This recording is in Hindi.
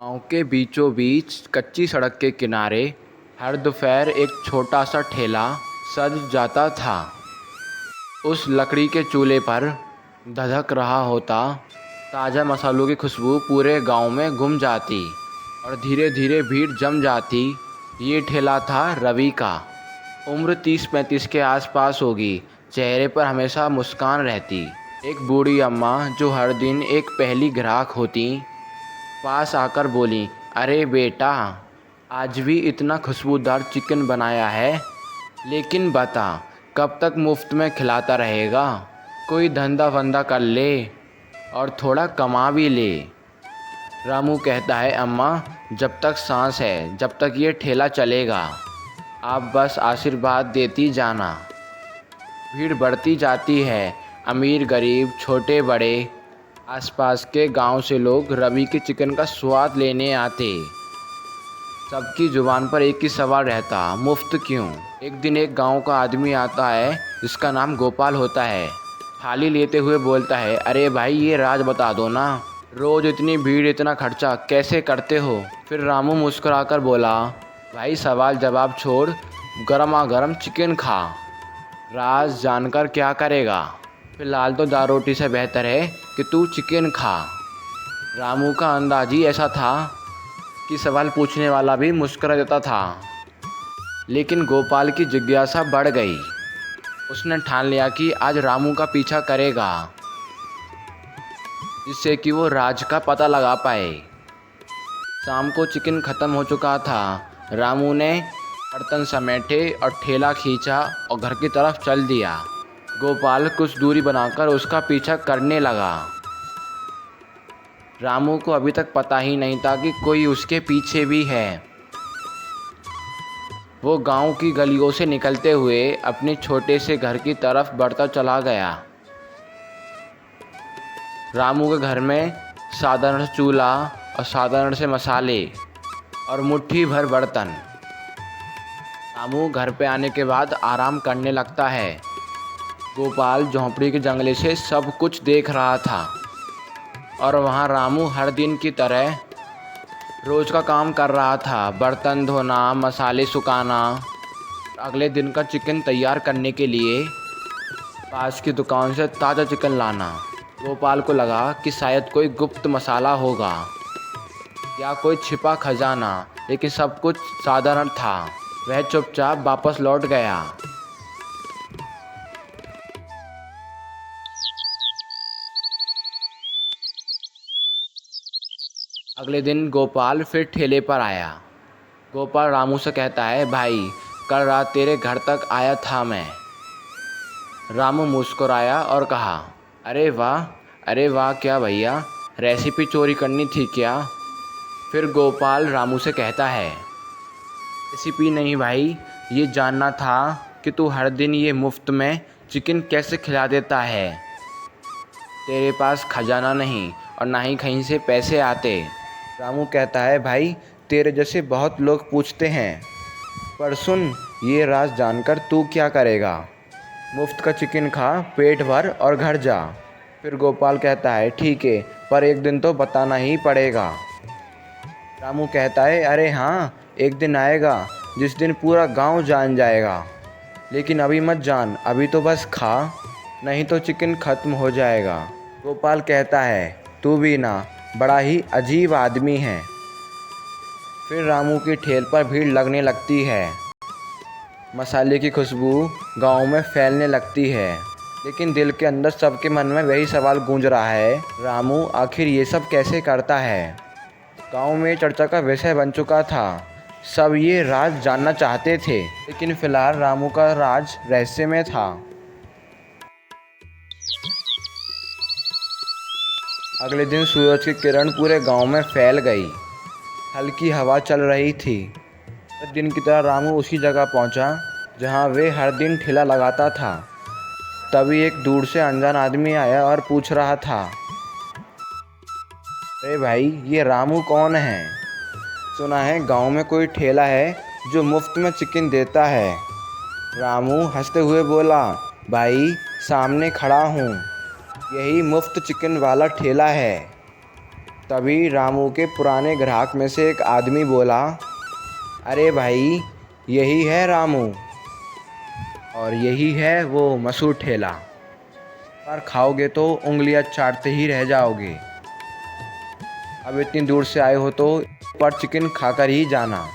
गांव के बीचों बीच कच्ची सड़क के किनारे हर दोपहर एक छोटा सा ठेला सज जाता था। उस लकड़ी के चूल्हे पर धधक रहा होता ताज़ा मसालों की खुशबू पूरे गांव में गुम जाती और धीरे धीरे भीड़ जम जाती। ये ठेला था रवि का। उम्र 30-35 के आसपास होगी। चेहरे पर हमेशा मुस्कान रहती। एक बूढ़ी अम्मा जो हर दिन एक पहली ग्राहक होती पास आकर बोली, अरे बेटा, आज भी इतना खुशबूदार चिकन बनाया है, लेकिन बता कब तक मुफ्त में खिलाता रहेगा? कोई धंधा वंदा कर ले और थोड़ा कमा भी ले। रामू कहता है, अम्मा, जब तक सांस है, जब तक ये ठेला चलेगा, आप बस आशीर्वाद देती जाना। भीड़ बढ़ती जाती है। अमीर गरीब छोटे बड़े आसपास के गांव से लोग रवि के चिकन का स्वाद लेने आते। सबकी जुबान पर एक ही सवाल रहता, मुफ्त क्यों? एक दिन एक गांव का आदमी आता है जिसका नाम गोपाल होता है। थाली लेते हुए बोलता है, अरे भाई, ये राज बता दो ना, रोज़ इतनी भीड़ इतना खर्चा कैसे करते हो? फिर रामू मुस्कुराकर बोला, भाई, सवाल जवाब छोड़, गर्मा गर्म चिकन खा। राज जानकर क्या करेगा? फिलहाल तो दाल रोटी से बेहतर है कि तू चिकन खा। रामू का अंदाज ही ऐसा था कि सवाल पूछने वाला भी मुस्कुरा देता था। लेकिन गोपाल की जिज्ञासा बढ़ गई। उसने ठान लिया कि आज रामू का पीछा करेगा, जिससे कि वो राज का पता लगा पाए। शाम को चिकन ख़त्म हो चुका था। रामू ने बर्तन समेटे और ठेला खींचा और घर की तरफ चल दिया। गोपाल कुछ दूरी बनाकर उसका पीछा करने लगा। रामू को अभी तक पता ही नहीं था कि कोई उसके पीछे भी है। वो गांव की गलियों से निकलते हुए अपने छोटे से घर की तरफ बढ़ता चला गया। रामू के घर में साधारण चूल्हा और साधारण से मसाले और मुट्ठी भर बर्तन। रामू घर पे आने के बाद आराम करने लगता है। गोपाल झोंपड़ी के जंगले से सब कुछ देख रहा था और वहाँ रामू हर दिन की तरह रोज़ का काम कर रहा था, बर्तन धोना, मसाले सुखाना, अगले दिन का चिकन तैयार करने के लिए पास की दुकान से ताज़ा चिकन लाना। गोपाल को लगा कि शायद कोई गुप्त मसाला होगा या कोई छिपा खजाना, लेकिन सब कुछ साधारण था। वह चुपचाप वापस लौट गया। अगले दिन गोपाल फिर ठेले पर आया। गोपाल रामू से कहता है, भाई, कल रात तेरे घर तक आया था मैं। रामू मुस्कुराया और कहा, अरे वाह, अरे वाह, क्या भैया, रेसिपी चोरी करनी थी क्या? फिर गोपाल रामू से कहता है, रेसिपी नहीं भाई, ये जानना था कि तू हर दिन ये मुफ्त में चिकन कैसे खिला देता है। तेरे पास खजाना नहीं और ना ही कहीं से पैसे आते। रामू कहता है, भाई, तेरे जैसे बहुत लोग पूछते हैं, पर सुन, ये राज जानकर तू क्या करेगा? मुफ्त का चिकन खा, पेट भर और घर जा। फिर गोपाल कहता है, ठीक है, पर एक दिन तो बताना ही पड़ेगा। रामू कहता है, अरे हाँ, एक दिन आएगा जिस दिन पूरा गांव जान जाएगा, लेकिन अभी मत जान, अभी तो बस खा, नहीं तो चिकन ख़त्म हो जाएगा। गोपाल कहता है, तू भी ना, बड़ा ही अजीब आदमी है। फिर रामू की ठेल पर भीड़ लगने लगती है। मसाले की खुशबू गांव में फैलने लगती है, लेकिन दिल के अंदर सबके मन में वही सवाल गूंज रहा है, रामू आखिर ये सब कैसे करता है? गांव में चर्चा का विषय बन चुका था। सब ये राज जानना चाहते थे, लेकिन फिलहाल रामू का राज रहस्य में था। अगले दिन सूरज की किरण पूरे गांव में फैल गई। हल्की हवा चल रही थी। हर दिन की तरह रामू उसी जगह पहुंचा जहां वे हर दिन ठेला लगाता था। तभी एक दूर से अनजान आदमी आया और पूछ रहा था, अरे भाई, ये रामू कौन है? सुना है गांव में कोई ठेला है जो मुफ्त में चिकन देता है। रामू हंसते हुए बोला, भाई, सामने खड़ा हूँ, यही मुफ्त चिकन वाला ठेला है। तभी रामू के पुराने ग्राहक में से एक आदमी बोला, अरे भाई, यही है रामू और यही है वो मशहूर ठेला, पर खाओगे तो उंगलियां चाटते ही रह जाओगे। अब इतनी दूर से आए हो तो पर चिकन खाकर ही जाना।